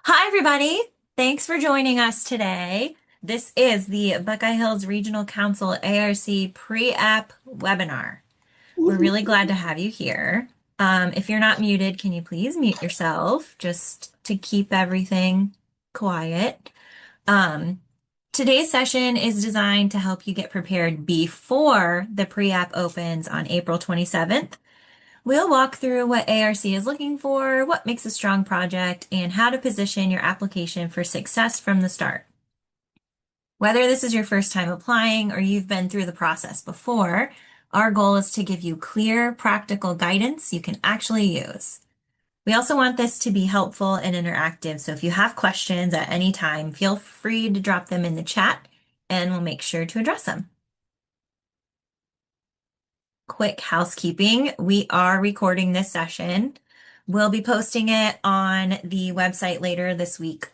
Hi, everybody. Thanks for joining us today. This is the Buckeye Hills Regional Council ARC pre-app webinar. We're really glad to have you here. If you're not muted, can you please mute yourself just to keep everything quiet? Um, Today's session is designed to help you get prepared before the pre-app opens on April 27th. We'll walk through what ARC is looking for, what makes a strong project, and how to position your application for success from the start. Whether this is your first time applying or you've been through the process before, our goal is to give you clear, practical guidance you can actually use. We also want this to be helpful and interactive, so if you have questions at any time, feel free to drop them in the chat and we'll make sure to address them. Quick housekeeping. We are recording this session. We'll be posting it on the website later this week,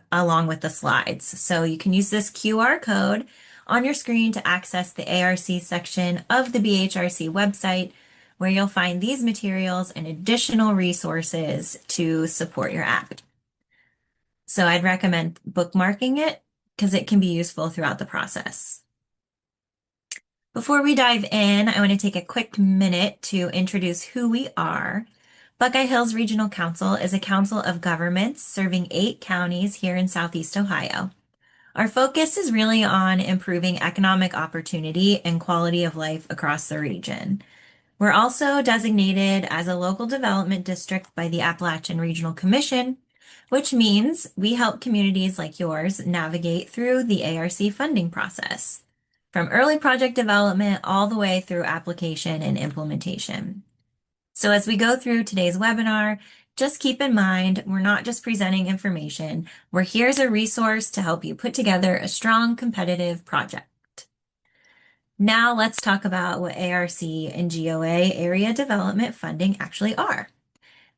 along with the slides. So you can use this QR code on your screen to access the ARC section of the BHRC website, where you'll find these materials and additional resources to support your app. So I'd recommend bookmarking it because it can be useful throughout the process. Before we dive in, I want to take a quick minute to introduce who we are. Buckeye Hills Regional Council is a council of governments serving 8 counties here in Southeast Ohio. Our focus is really on improving economic opportunity and quality of life across the region. We're also designated as a local development district by the Appalachian Regional Commission, which means we help communities like yours navigate through the ARC funding process, from early project development all the way through application and implementation. So as we go through today's webinar, just keep in mind, we're not just presenting information. We're here as a resource to help you put together a strong, competitive project. Now let's talk about what ARC and GOA area development funding actually are.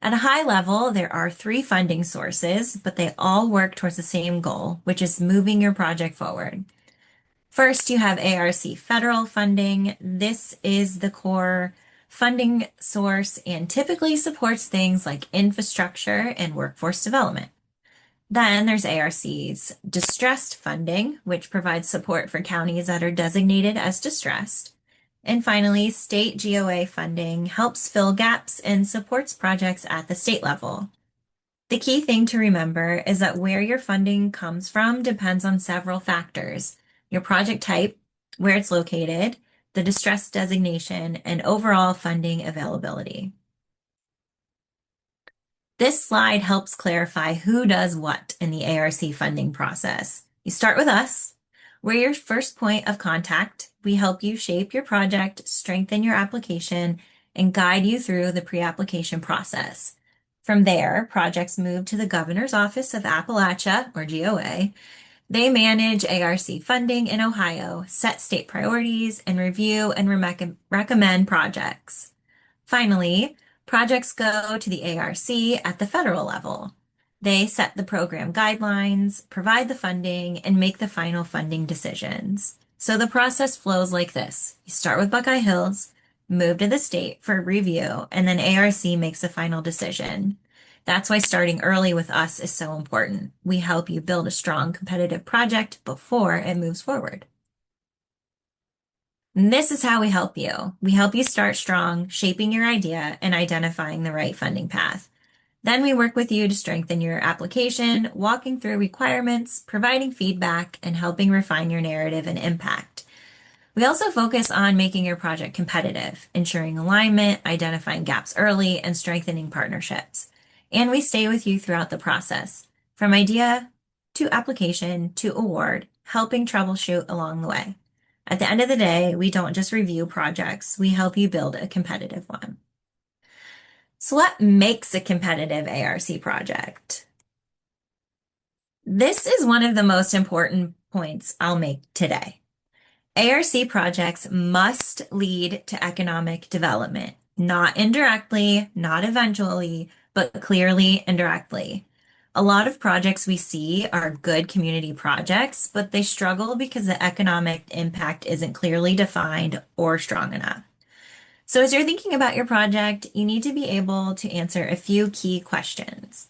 At a high level, there are 3 funding sources, but they all work towards the same goal, which is moving your project forward. First, you have ARC federal funding. This is the core funding source and typically supports things like infrastructure and workforce development. Then there's ARC's distressed funding, which provides support for counties that are designated as distressed. And finally, state GOA funding helps fill gaps and supports projects at the state level. The key thing to remember is that where your funding comes from depends on several factors: your project type, where it's located, the distress designation, and overall funding availability. This slide helps clarify who does what in the ARC funding process. You start with us. We're your first point of contact. We help you shape your project, strengthen your application, and guide you through the pre-application process. From there, projects move to the Governor's Office of Appalachia, or GOA. They manage ARC funding in Ohio, set state priorities, and review and recommend projects. Finally, projects go to the ARC at the federal level. They set the program guidelines, provide the funding, and make the final funding decisions. So the process flows like this. You start with Buckeye Hills, move to the state for review, and then ARC makes the final decision. That's why starting early with us is so important. We help you build a strong competitive project before it moves forward. And this is how we help you. We help you start strong, shaping your idea and identifying the right funding path. Then we work with you to strengthen your application, walking through requirements, providing feedback, and helping refine your narrative and impact. We also focus on making your project competitive, ensuring alignment, identifying gaps early, and strengthening partnerships. And we stay with you throughout the process, from idea to application to award, helping troubleshoot along the way. At the end of the day, we don't just review projects, we help you build a competitive one. So what makes a competitive ARC project? This is one of the most important points I'll make today. ARC projects must lead to economic development, not indirectly, not eventually, but clearly and directly. A lot of projects we see are good community projects, but they struggle because the economic impact isn't clearly defined or strong enough. So as you're thinking about your project, you need to be able to answer a few key questions.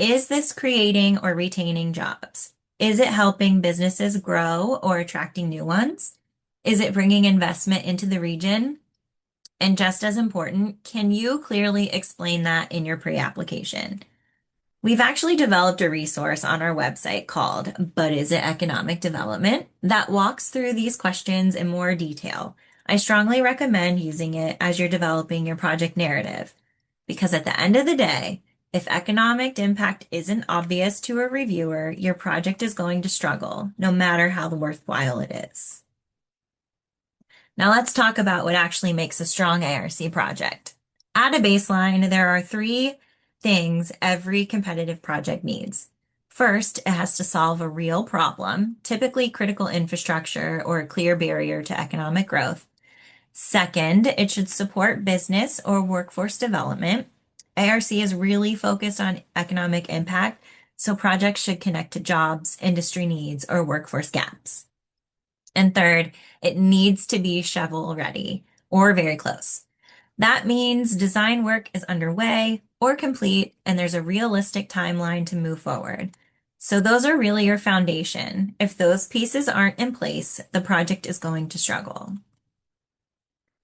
Is this creating or retaining jobs? Is it helping businesses grow or attracting new ones? Is it bringing investment into the region? And just as important, can you clearly explain that in your pre-application? We've actually developed a resource on our website called But Is It Economic Development that walks through these questions in more detail. I strongly recommend using it as you're developing your project narrative because at the end of the day, if economic impact isn't obvious to a reviewer, your project is going to struggle, no matter how worthwhile it is. Now let's talk about what actually makes a strong ARC project. At a baseline, there are three things every competitive project needs. First, it has to solve a real problem, typically critical infrastructure or a clear barrier to economic growth. Second, it should support business or workforce development. ARC is really focused on economic impact, so projects should connect to jobs, industry needs, or workforce gaps. And third, it needs to be shovel ready or very close. That means design work is underway or complete, and there's a realistic timeline to move forward. So those are really your foundation. If those pieces aren't in place, the project is going to struggle.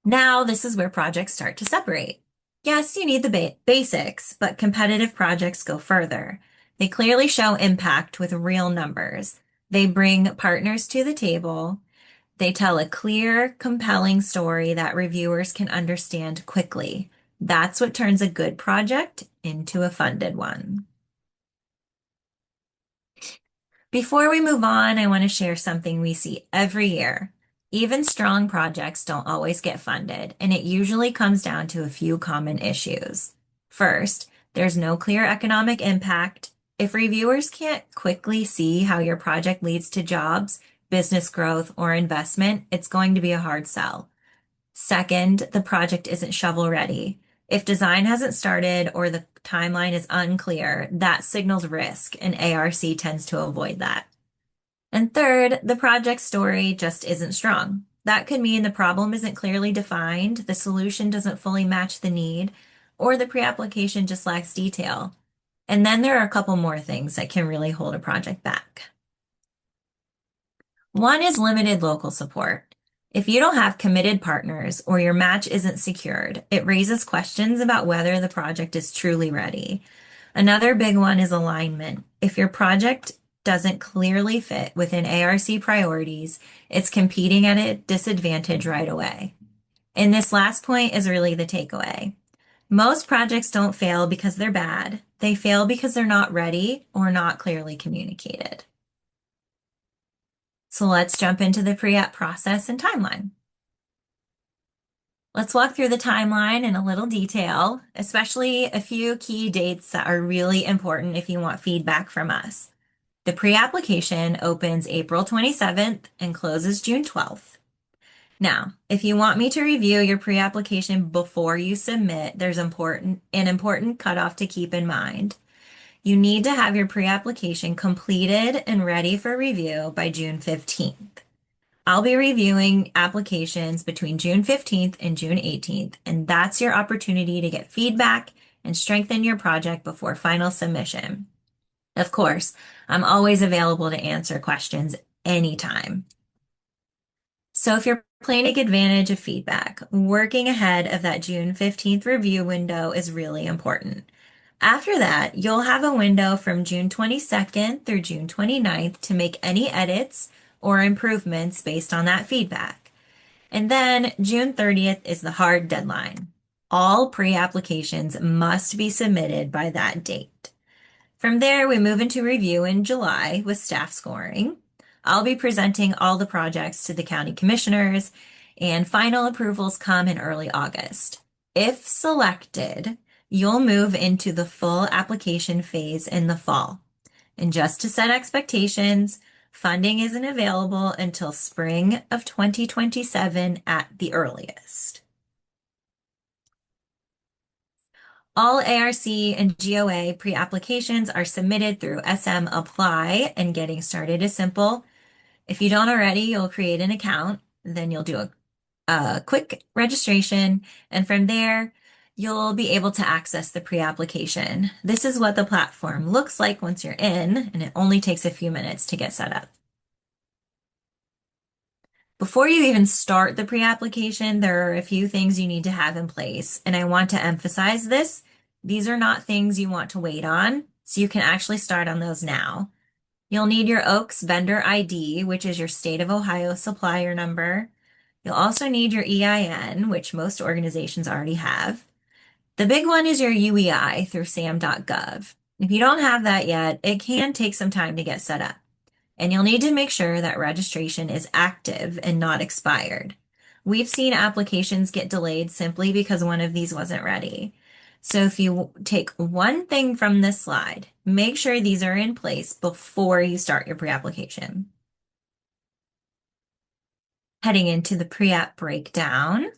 Now, this is where projects start to separate. Yes, you need the basics, but competitive projects go further. They clearly show impact with real numbers. They bring partners to the table. They tell a clear, compelling story that reviewers can understand quickly. That's what turns a good project into a funded one. Before we move on, I want to share something we see every year. Even strong projects don't always get funded, and it usually comes down to a few common issues. First, there's no clear economic impact. If reviewers can't quickly see how your project leads to jobs, business growth, or investment, it's going to be a hard sell. Second, the project isn't shovel ready. If design hasn't started or the timeline is unclear, that signals risk, and ARC tends to avoid that. And third, the project story just isn't strong. That could mean the problem isn't clearly defined, the solution doesn't fully match the need, or the pre-application just lacks detail. And then there are a couple more things that can really hold a project back. One is limited local support. If you don't have committed partners or your match isn't secured, it raises questions about whether the project is truly ready. Another big one is alignment. If your project doesn't clearly fit within ARC priorities, it's competing at a disadvantage right away. And this last point is really the takeaway. Most projects don't fail because they're bad. They fail because they're not ready or not clearly communicated. So let's jump into the pre-app process and timeline. Let's walk through the timeline in a little detail, especially a few key dates that are really important if you want feedback from us. The pre-application opens April 27th and closes June 12th. Now, if you want me to review your pre-application before you submit, there's an important cutoff to keep in mind. You need to have your pre-application completed and ready for review by June 15th. I'll be reviewing applications between June 15th and June 18th, and that's your opportunity to get feedback and strengthen your project before final submission. Of course, I'm always available to answer questions anytime. So if you're planning to take advantage of feedback, working ahead of that June 15th review window is really important. After that, you'll have a window from June 22nd through June 29th to make any edits or improvements based on that feedback. And then June 30th is the hard deadline. All pre-applications must be submitted by that date. From there, we move into review in July with staff scoring. I'll be presenting all the projects to the county commissioners, and final approvals come in early August. If selected, you'll move into the full application phase in the fall. And just to set expectations, funding isn't available until spring of 2027 at the earliest. All ARC and GOA pre-applications are submitted through SM Apply, and getting started is simple. If you don't already, you'll create an account, then you'll do a quick registration, and from there, you'll be able to access the pre-application. This is what the platform looks like once you're in, and it only takes a few minutes to get set up. Before you even start the pre-application, there are a few things you need to have in place, and I want to emphasize this. These are not things you want to wait on, so you can actually start on those now. You'll need your Oaks vendor ID, which is your state of Ohio supplier number. You'll also need your EIN, which most organizations already have. The big one is your UEI through sam.gov. If you don't have that yet, it can take some time to get set up. And you'll need to make sure that registration is active and not expired. We've seen applications get delayed simply because one of these wasn't ready. So if you take one thing from this slide, make sure these are in place before you start your pre-application. Heading into the pre-app breakdown.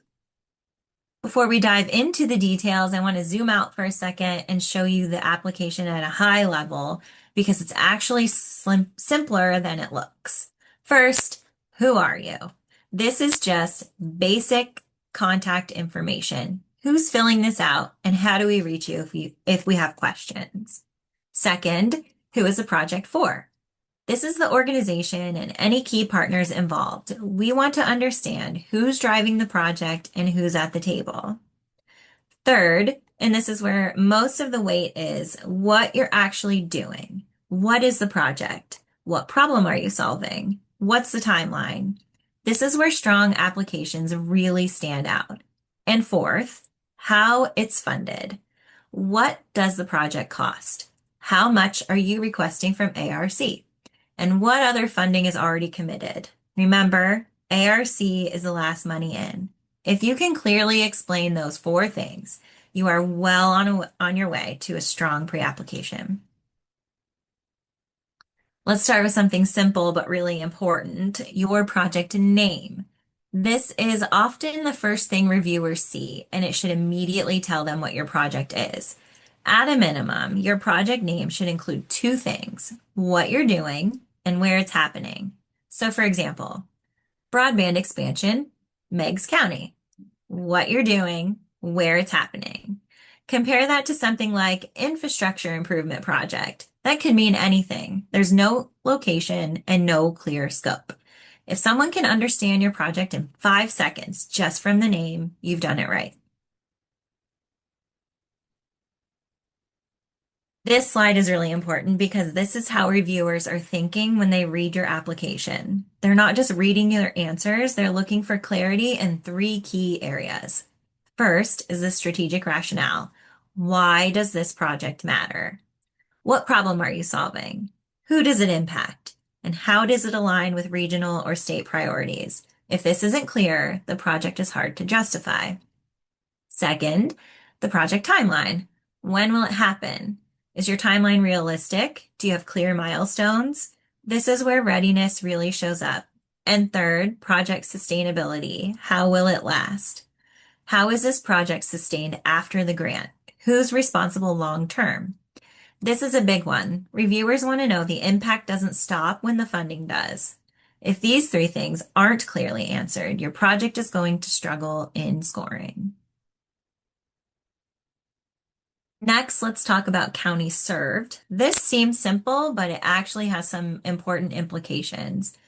Before we dive into the details, I want to zoom out for a second and show you the application at a high level because it's actually simpler than it looks. First, who are you? This is just basic contact information. Who's filling this out and how do we reach you if we have questions? Second, who is the project for? This is the organization and any key partners involved. We want to understand who's driving the project and who's at the table. Third, and this is where most of the weight is, what you're actually doing. What is the project? What problem are you solving? What's the timeline? This is where strong applications really stand out. And fourth, how it's funded. What does the project cost? How much are you requesting from ARC? And what other funding is already committed? Remember, ARC is the last money in. If you can clearly explain those four things, you are well on your way to a strong pre-application. Let's start with something simple but really important, your project name. This is often the first thing reviewers see, and it should immediately tell them what your project is. At a minimum, your project name should include two things, what you're doing and where it's happening. So for example, broadband expansion, Meigs County, what you're doing, where it's happening. Compare that to something like infrastructure improvement project. That could mean anything. There's no location and no clear scope. If someone can understand your project in 5 seconds just from the name, you've done it right. This slide is really important because this is how reviewers are thinking when they read your application. They're not just reading your answers, they're looking for clarity in 3 key areas. First is the strategic rationale. Why does this project matter? What problem are you solving? Who does it impact? And how does it align with regional or state priorities? If this isn't clear, the project is hard to justify. Second, the project timeline. When will it happen? Is your timeline realistic? Do you have clear milestones? This is where readiness really shows up. And third, project sustainability. How will it last? How is this project sustained after the grant? Who's responsible long term? This is a big one. Reviewers want to know the impact doesn't stop when the funding does. If these 3 things aren't clearly answered, your project is going to struggle in scoring. Next, let's talk about counties served. This seems simple, but it actually has some important implications.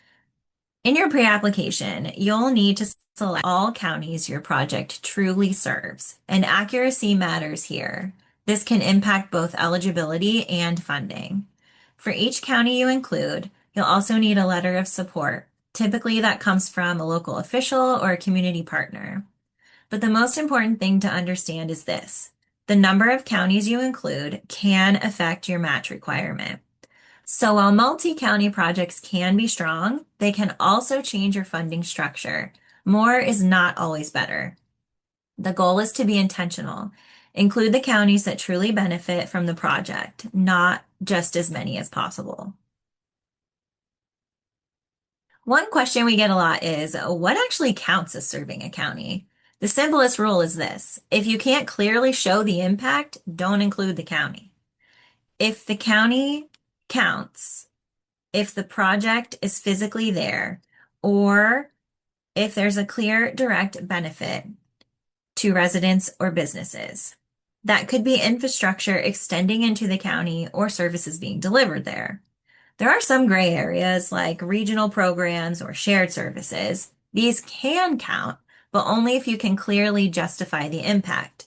In your pre-application, you'll need to select all counties your project truly serves, and accuracy matters here. This can impact both eligibility and funding. For each county you include, you'll also need a letter of support. Typically, that comes from a local official or a community partner. But the most important thing to understand is this. The number of counties you include can affect your match requirement. So while multi-county projects can be strong, they can also change your funding structure. More is not always better. The goal is to be intentional. Include the counties that truly benefit from the project, not just as many as possible. One question we get a lot is, what actually counts as serving a county? The simplest rule is this. If you can't clearly show the impact, don't include the county. If the county counts, if the project is physically there, or if there's a clear direct benefit to residents or businesses. That could be infrastructure extending into the county or services being delivered there. There are some gray areas like regional programs or shared services. These can count, but only if you can clearly justify the impact.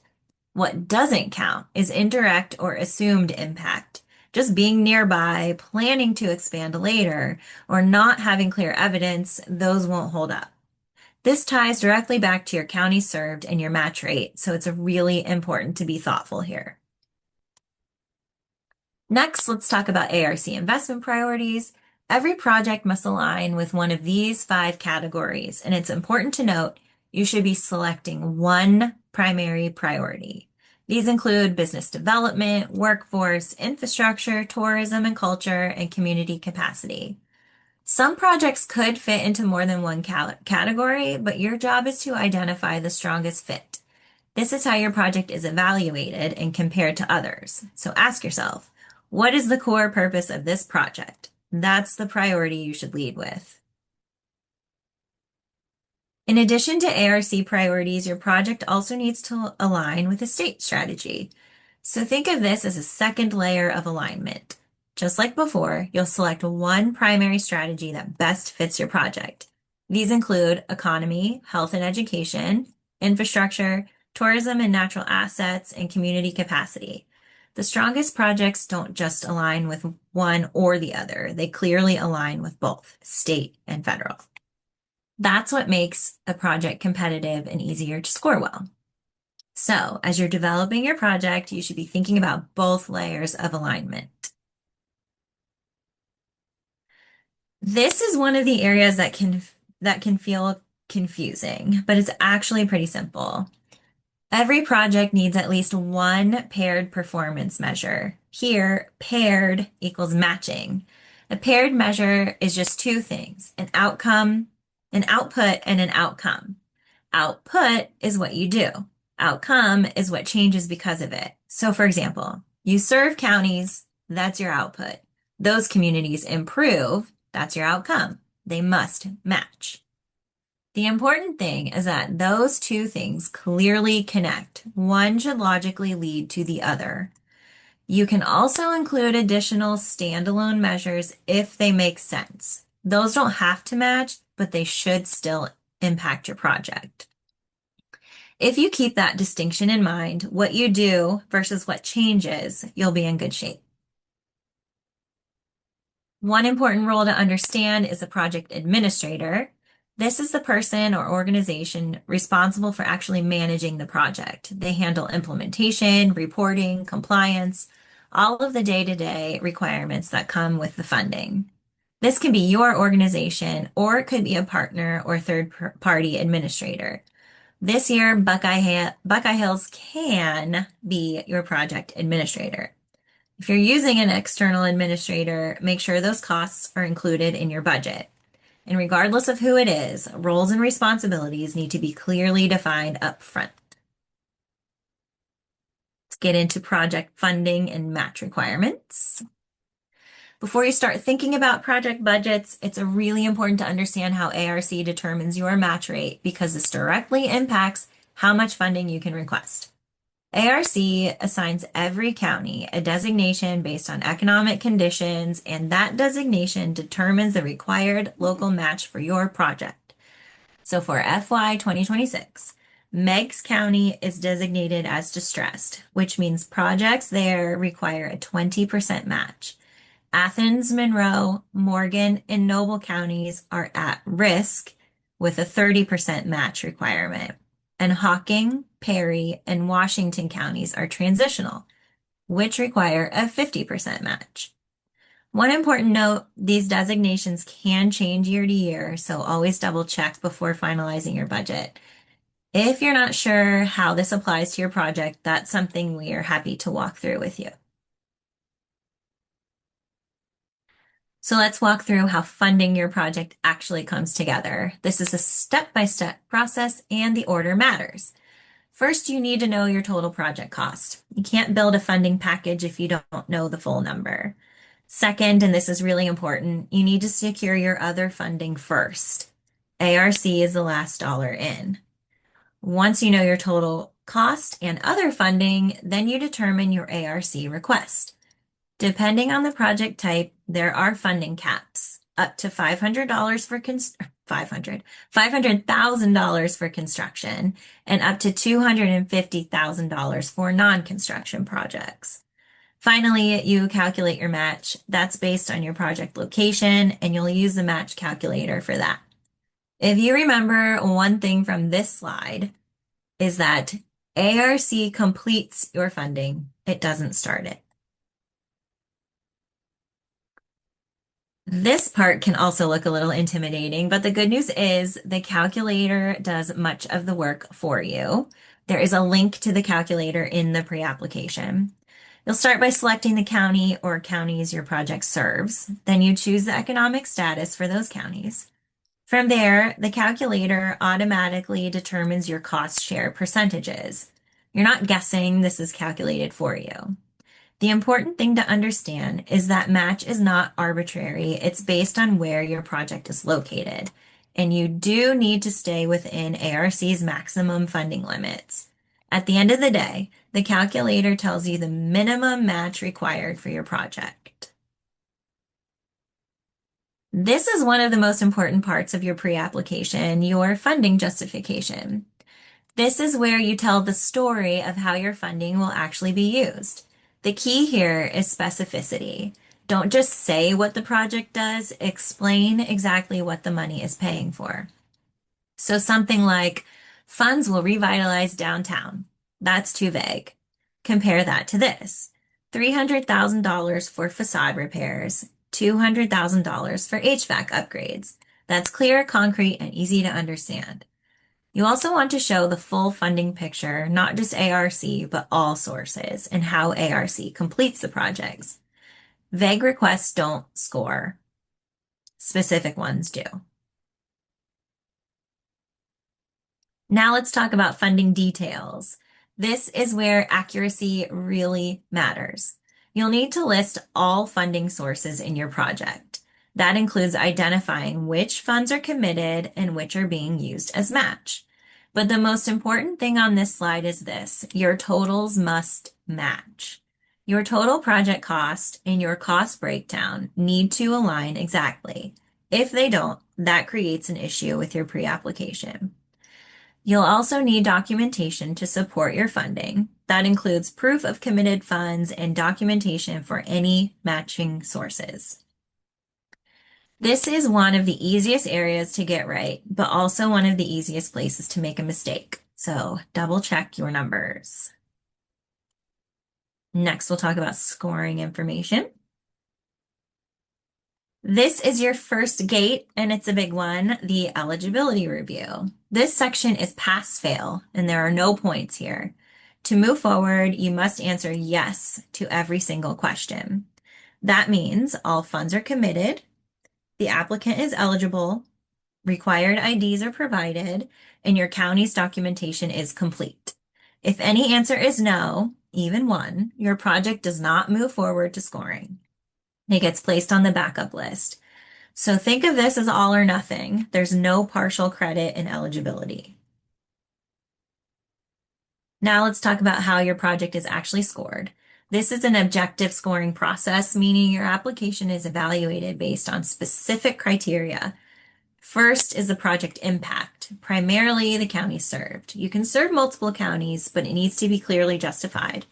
What doesn't count is indirect or assumed impact. Just being nearby, planning to expand later, or not having clear evidence, those won't hold up. This ties directly back to your county served and your match rate, so it's really important to be thoughtful here. Next, let's talk about ARC investment priorities. Every project must align with one of these 5 categories, and it's important to note you should be selecting one primary priority. These include business development, workforce, infrastructure, tourism and culture, and community capacity. Some projects could fit into more than one category, but your job is to identify the strongest fit. This is how your project is evaluated and compared to others. So ask yourself, what is the core purpose of this project? That's the priority you should lead with. In addition to ARC priorities, your project also needs to align with a state strategy. So think of this as a second layer of alignment. Just like before, you'll select one primary strategy that best fits your project. These include economy, health and education, infrastructure, tourism and natural assets, and community capacity. The strongest projects don't just align with one or the other. They clearly align with both state and federal. That's what makes a project competitive and easier to score well. So as you're developing your project, you should be thinking about both layers of alignment. This is one of the areas that can feel confusing, but it's actually pretty simple. Every project needs at least one paired performance measure. Here, paired equals matching. A paired measure is just 2 things, an outcome, an output, and an outcome. Output is what you do. Outcome is what changes because of it. So for example, you serve counties, that's your output. Those communities improve, that's your outcome. They must match. The important thing is that those 2 things clearly connect. One should logically lead to the other. You can also include additional standalone measures if they make sense. Those don't have to match, but they should still impact your project. If you keep that distinction in mind, what you do versus what changes, you'll be in good shape. One important role to understand is a project administrator. This is the person or organization responsible for actually managing the project. They handle implementation, reporting, compliance, all of the day-to-day requirements that come with the funding. This can be your organization, or it could be a partner or third-party administrator. This year, Buckeye Hills can be your project administrator. If you're using an external administrator, make sure those costs are included in your budget. And regardless of who it is, roles and responsibilities need to be clearly defined up front. Let's get into project funding and match requirements. Before you start thinking about project budgets, it's really important to understand how ARC determines your match rate because this directly impacts how much funding you can request. ARC assigns every county a designation based on economic conditions, and that designation determines the required local match for your project. So for FY 2026, Meigs County is designated as distressed, which means projects there require a 20% match. Athens, Monroe, Morgan, and Noble counties are at risk with a 30% match requirement. And Hocking, Perry, and Washington counties are transitional, which require a 50% match. One important note, these designations can change year to year, so always double check before finalizing your budget. If you're not sure how this applies to your project, that's something we are happy to walk through with you. So let's walk through how funding your project actually comes together. This is a step-by-step process and the order matters. First, you need to know your total project cost. You can't build a funding package if you don't know the full number. Second, and this is really important, you need to secure your other funding first. ARC is the last dollar in. Once you know your total cost, and other funding, then you determine your ARC request. Depending on the project type, there are funding caps, up to $500 for $500,000 for construction and up to $250,000 for non-construction projects. Finally, you calculate your match. That's based on your project location, and you'll use the match calculator for that. If you remember one thing from this slide is that ARC completes your funding. It doesn't start it. This part can also look a little intimidating, but the good news is the calculator does much of the work for you. There is a link to the calculator in the pre-application. You'll start by selecting the county or counties your project serves. Then you choose the economic status for those counties. From there, the calculator automatically determines your cost share percentages. You're not guessing, this is calculated for you. The important thing to understand is that match is not arbitrary. It's based on where your project is located. And you do need to stay within ARC's maximum funding limits. At the end of the day, the calculator tells you the minimum match required for your project. This is one of the most important parts of your pre-application, your funding justification. This is where you tell the story of how your funding will actually be used. The key here is specificity. Don't just say what the project does, explain exactly what the money is paying for. So something like, funds will revitalize downtown. That's too vague. Compare that to this. $300,000 for facade repairs, $200,000 for HVAC upgrades. That's clear, concrete, and easy to understand. You also want to show the full funding picture, not just ARC, but all sources, and how ARC completes the projects. Vague requests don't score. Specific ones do. Now let's talk about funding details. This is where accuracy really matters. You'll need to list all funding sources in your project. That includes identifying which funds are committed and which are being used as match. But the most important thing on this slide is this: your totals must match. Your total project cost and your cost breakdown need to align exactly. If they don't, that creates an issue with your pre-application. You'll also need documentation to support your funding. That includes proof of committed funds and documentation for any matching sources. This is one of the easiest areas to get right, but also one of the easiest places to make a mistake. So double check your numbers. Next, we'll talk about scoring information. This is your first gate, and it's a big one, the eligibility review. This section is pass-fail, and there are no points here. To move forward, you must answer yes to every single question. That means all funds are committed, the applicant is eligible, required IDs are provided, and your county's documentation is complete. If any answer is no, even one, your project does not move forward to scoring. It gets placed on the backup list. So think of this as all or nothing. There's no partial credit in eligibility. Now let's talk about how your project is actually scored. This is an objective scoring process, meaning your application is evaluated based on specific criteria. First is the project impact, primarily the county served. You can serve multiple counties, but it needs to be clearly justified.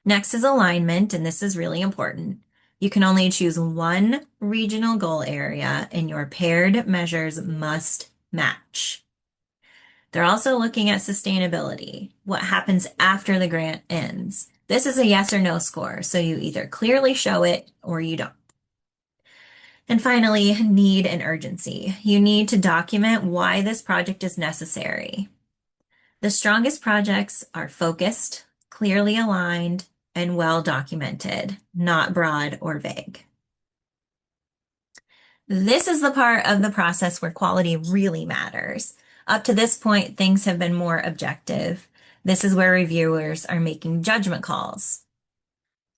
Next is alignment, and this is really important. You can only choose one regional goal area, and your paired measures must match. They're also looking at sustainability, what happens after the grant ends. This is a yes or no score, so you either clearly show it or you don't. And finally, need and urgency. You need to document why this project is necessary. The strongest projects are focused, clearly aligned, and well documented, not broad or vague. This is the part of the process where quality really matters. Up to this point, things have been more objective. This is where reviewers are making judgment calls.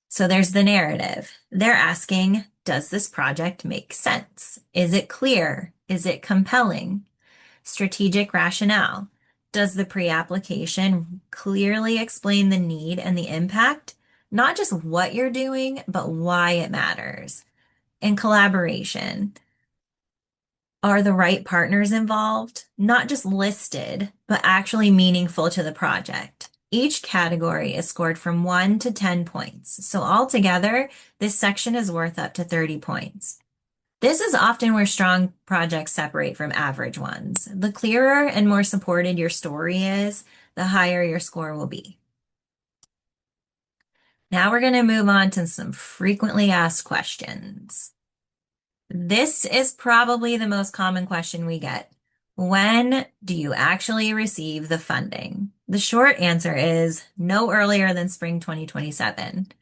So there's the narrative. They're asking, does this project make sense? Is it clear? Is it compelling? Strategic rationale. Does the pre-application clearly explain the need and the impact? Not just what you're doing, but why it matters. And collaboration. Are the right partners involved? Not just listed, but actually meaningful to the project. Each category is scored from 1 to 10 points. So altogether, this section is worth up to 30 points. This is often where strong projects separate from average ones. The clearer and more supported your story is, the higher your score will be. Now we're going to move on to some frequently asked questions. This is probably the most common question we get. When do you actually receive the funding? The short answer is no earlier than spring 2027.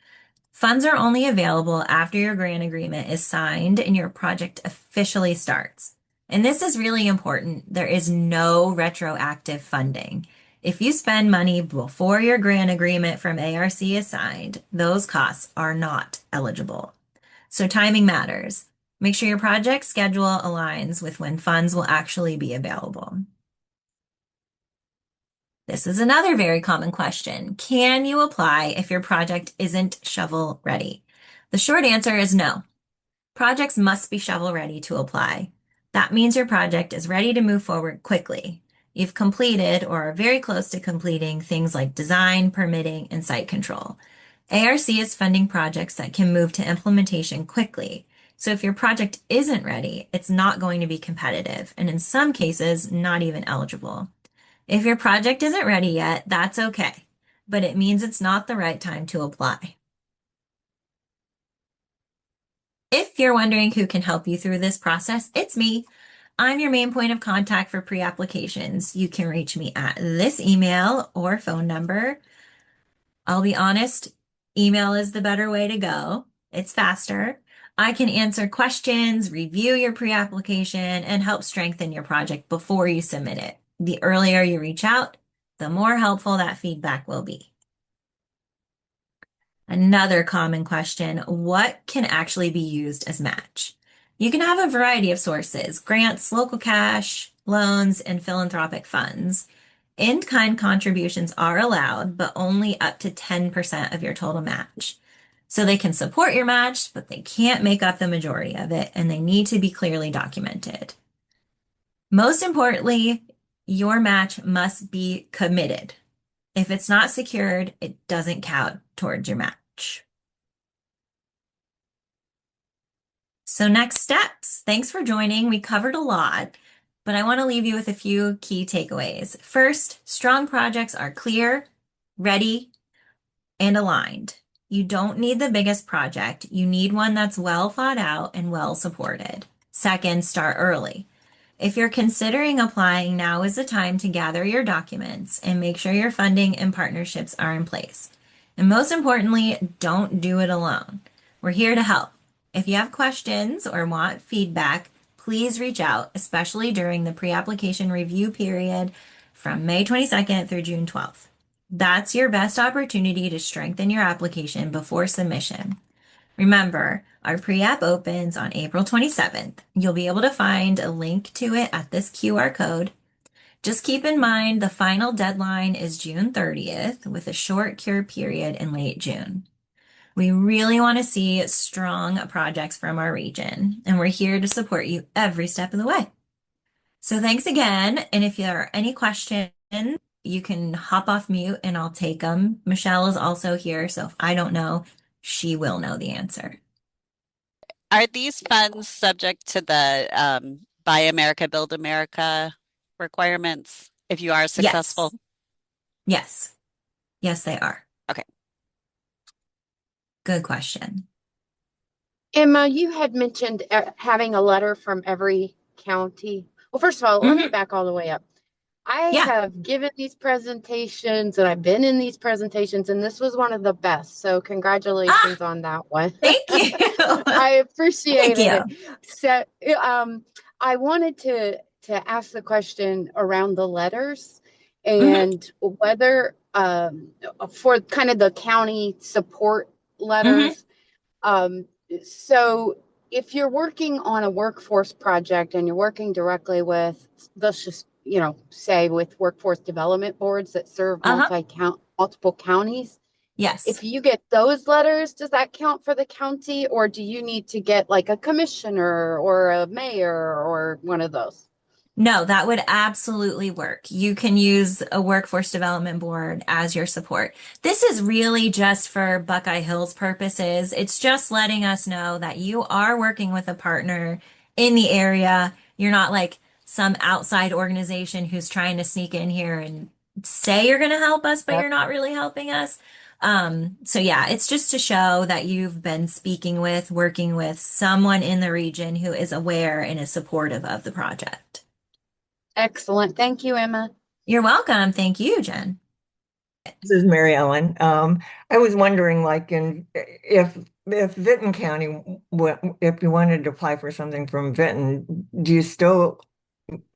Funds are only available after your grant agreement is signed and your project officially starts. And this is really important. There is no retroactive funding. If you spend money before your grant agreement from ARC is signed, those costs are not eligible. So timing matters. Make sure your project schedule aligns with when funds will actually be available. This is another very common question. Can you apply if your project isn't shovel ready? The short answer is no. Projects must be shovel ready to apply. That means your project is ready to move forward quickly. You've completed or are very close to completing things like design, permitting, and site control. ARC is funding projects that can move to implementation quickly. So if your project isn't ready, it's not going to be competitive, and in some cases, not even eligible. If your project isn't ready yet, that's okay, but it means it's not the right time to apply. If you're wondering who can help you through this process, it's me. I'm your main point of contact for pre-applications. You can reach me at this email or phone number. I'll be honest, email is the better way to go. It's faster. I can answer questions, review your pre-application, and help strengthen your project before you submit it. The earlier you reach out, the more helpful that feedback will be. Another common question, what can actually be used as match? You can have a variety of sources, grants, local cash, loans, and philanthropic funds. In-kind contributions are allowed, but only up to 10% of your total match. So they can support your match, but they can't make up the majority of it, and they need to be clearly documented. Most importantly, your match must be committed. If it's not secured, it doesn't count towards your match. So next steps. Thanks for joining. We covered a lot, but I want to leave you with a few key takeaways. First, strong projects are clear, ready, and aligned. You don't need the biggest project. You need one that's well thought out and well supported. Second, start early. If you're considering applying, now is the time to gather your documents and make sure your funding and partnerships are in place. And most importantly, don't do it alone. We're here to help. If you have questions or want feedback, please reach out, especially during the pre-application review period from May 22nd through June 12th. That's your best opportunity to strengthen your application before submission. Remember, our pre-app opens on April 27th. You'll be able to find a link to it at this QR code. Just keep in mind the final deadline is June 30th with a short cure period in late June. We really want to see strong projects from our region, and we're here to support you every step of the way. So thanks again, and if there are any questions, you can hop off mute and I'll take them. Michelle is also here, so if I don't know, she will know the answer. Are these funds subject to the Buy America, Build America requirements if you are successful? Yes. Yes. Yes, they are. Okay. Good question. Emma, you had mentioned having a letter from every county. Well, first of all, let me Hmm. back all the way up. I Yeah. have given these presentations and I've been in these presentations, and this was one of the best. So Ah, congratulations on that one. thank you. I Thank appreciated you. it. So, I wanted to ask the question around the letters Hmm. and whether for kind of the county support Hmm. letters. Um, so if you're working on a workforce project and you're working directly with, let's just say with workforce development boards that serve Uh-huh. multiple counties. Yes. If you get those letters, does that count for the county, or do you need to get like a commissioner or a mayor or one of those? No, that would absolutely work. You can use a workforce development board as your support. This is really just for Buckeye Hills purposes. It's just letting us know that you are working with a partner in the area. You're not like some outside organization who's trying to sneak in here and say you're going to help us, but you're not really helping us. So yeah, it's just to show that you've been speaking with, working with someone in the region who is aware and is supportive of the project. Excellent. Thank you, Emma. You're welcome. Thank you, Jen. This is Mary Ellen. I was wondering, like, if Vinton County, if you wanted to apply for something from Vinton,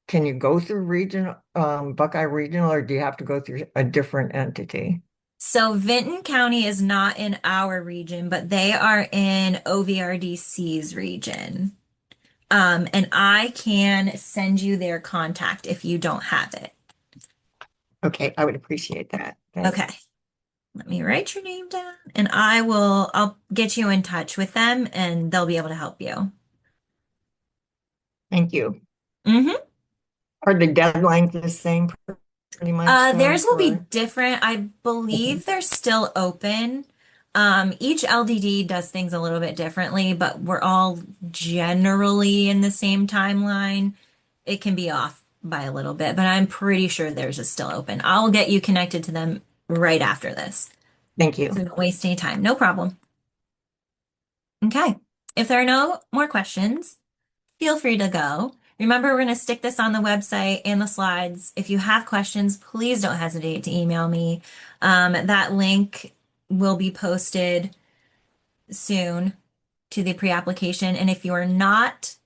can you go through Buckeye Regional, or do you have to go through a different entity? So Vinton County is not in our region, but they are in OVRDC's region. And I can send you their contact if you don't have it. Okay, I would appreciate that. Thanks. Okay. Let me write your name down and I'll get you in touch with them and they'll be able to help you. Thank you. Mm-hmm. Are the deadlines the same pretty much Theirs will be for? different. I believe they're still open. Each LDD does things a little bit differently, but we're all generally in the same timeline. It can be off by a little bit, but I'm pretty sure theirs is still open. I'll get you connected to them right after this. Thank you. So don't waste any time. No problem. Okay. If there are no more questions, feel free to go. Remember, we're going to stick this on the website and the slides. If you have questions, please don't hesitate to email me. That link will be posted soon to the pre-application. And if you're not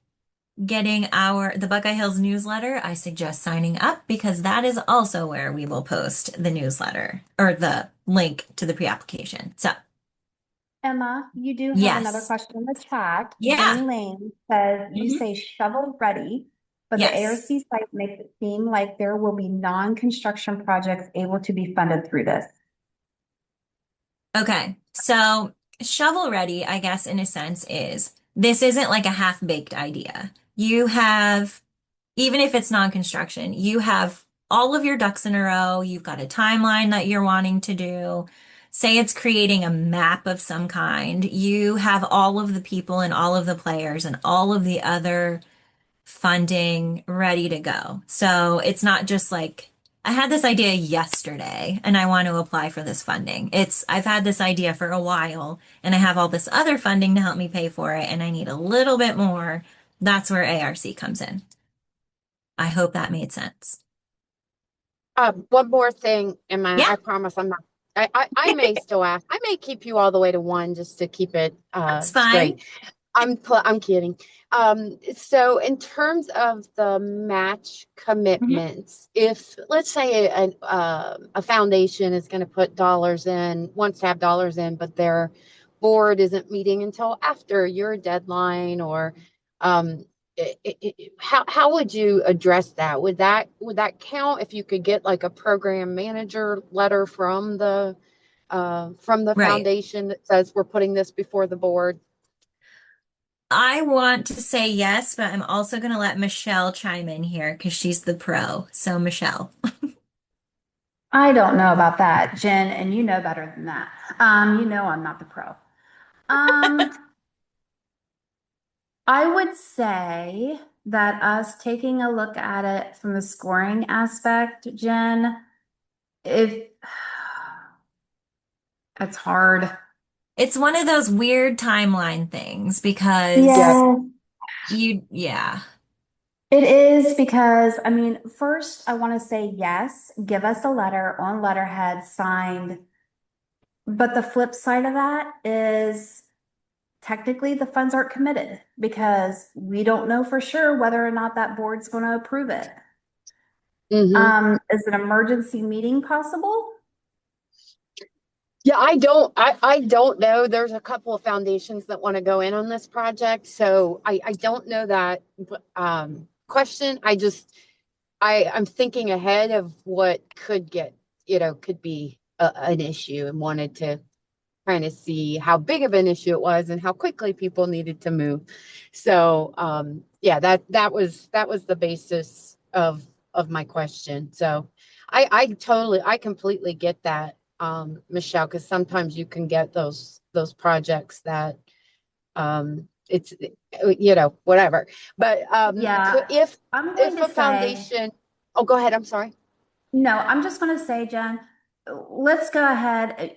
getting the Buckeye Hills newsletter, I suggest signing up because that is also where we will post the newsletter or the link to the pre-application. So, Emma, you do have another yes. question in the chat. Yeah. Jenny Lane says you Mhm. say shovel ready, but the Yes. ARC site makes it seem like there will be non-construction projects able to be funded through this. Okay, so shovel ready, I guess, in a sense, this isn't like a half-baked idea. You have, even if it's non-construction, you have all of your ducks in a row. You've got a timeline that you're wanting to do. Say it's creating a map of some kind. You have all of the people and all of the players and all of the other funding ready to go. So it's not just like, I had this idea yesterday and I want to apply for this funding. I've had this idea for a while and I have all this other funding to help me pay for it and I need a little bit more. That's where ARC comes in. I hope that made sense. One more thing, Emma. Yeah. I promise I'm not. I may still ask. I may keep you all the way to one just to keep it That's fine. straight. I'm kidding. So in terms of the match commitments, if let's say a foundation is going to put dollars in, wants to have dollars in, but their board isn't meeting until after your deadline, or how would you address that? Would that count if you could get like a program manager letter from the Right. foundation that says we're putting this before the board? I want to say yes, but I'm also going to let Michelle chime in here because she's the pro. So, Michelle. I don't know about that, Jen, and you know better than that. You know I'm not the pro. I would say that us taking a look at it from the scoring aspect, Jen, if it's hard. It's one of those weird timeline things because Yeah, yeah. it is because, I mean, first I want to say yes, give us a letter on letterhead signed. But the flip side of that is technically the funds aren't committed because we don't know for sure whether or not that board's going to approve it. Is an emergency meeting possible? Yeah, I don't know. There's a couple of foundations that want to go in on this project, so I don't know that question. I'm thinking ahead of what could get, could be an issue, and wanted to kind of see how big of an issue it was and how quickly people needed to move. So, yeah, that was the basis of my question. So I completely get that, Michelle, because sometimes you can get those projects that, it's, whatever. But, Yeah, I'm going if to a say, foundation, oh, go ahead, I'm sorry. no, I'm just going to say, Jen, let's go ahead,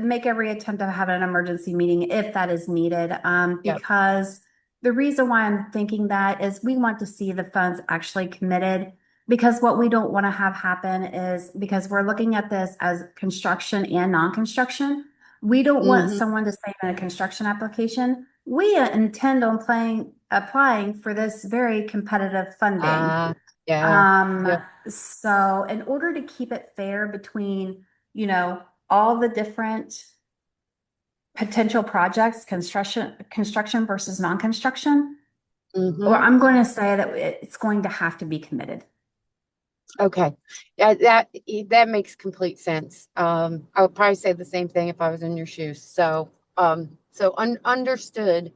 make every attempt to have an emergency meeting if that is needed. Yep. Because the reason why I'm thinking that is we want to see the funds actually committed. Because what we don't want to have happen is because we're looking at this as construction and non-construction, we don't want Hmm. someone to say in a construction application, we intend on applying for this very competitive funding. Ah, yeah. Um, Yep. so in order to keep it fair between, all the different potential projects, construction versus non-construction, or Hmm. I'm going to say that it's going to have to be committed. Okay. Yeah, that makes complete sense. I would probably say the same thing if I was in your shoes. So, understood.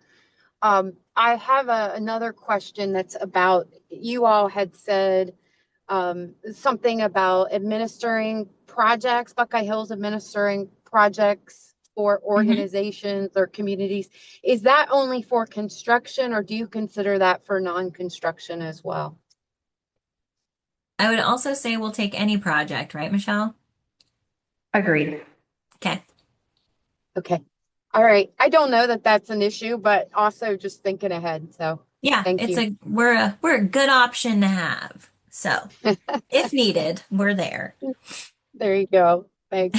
I have another question that's about, you all had said, something about administering projects, Buckeye Hills administering projects for Mhm. organizations or communities. Is that only for construction, or do you consider that for non-construction as well? I would also say we'll take any project, right, Michelle? Agreed. Okay. Okay. All right. I don't know that that's an issue, but also just thinking ahead. So Yeah, thank it's you. we're a good option to have. So, if needed, we're there. There you go. Thanks.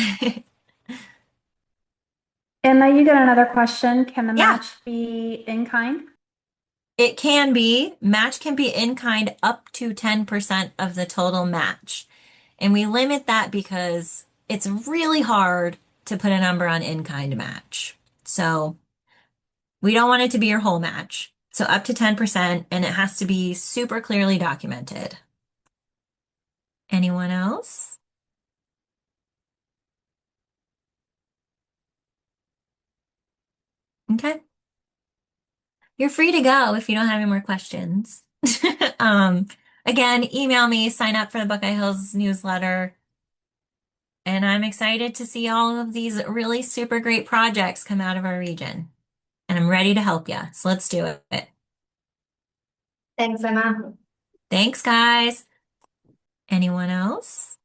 Emma, you got another question. Can the Yeah, match be in kind? it can be. Match can be in kind up to 10% of the total match. And we limit that because it's really hard to put a number on in kind match. So, we don't want it to be your whole match. So, up to 10%, and it has to be super clearly documented. Anyone else? Okay. You're free to go if you don't have any more questions. Um, again, email me, sign up for the Buckeye Hills newsletter. And I'm excited to see all of these really super great projects come out of our region. And I'm ready to help you. So let's do it. Thanks, Emma. Thanks, guys. Anyone else?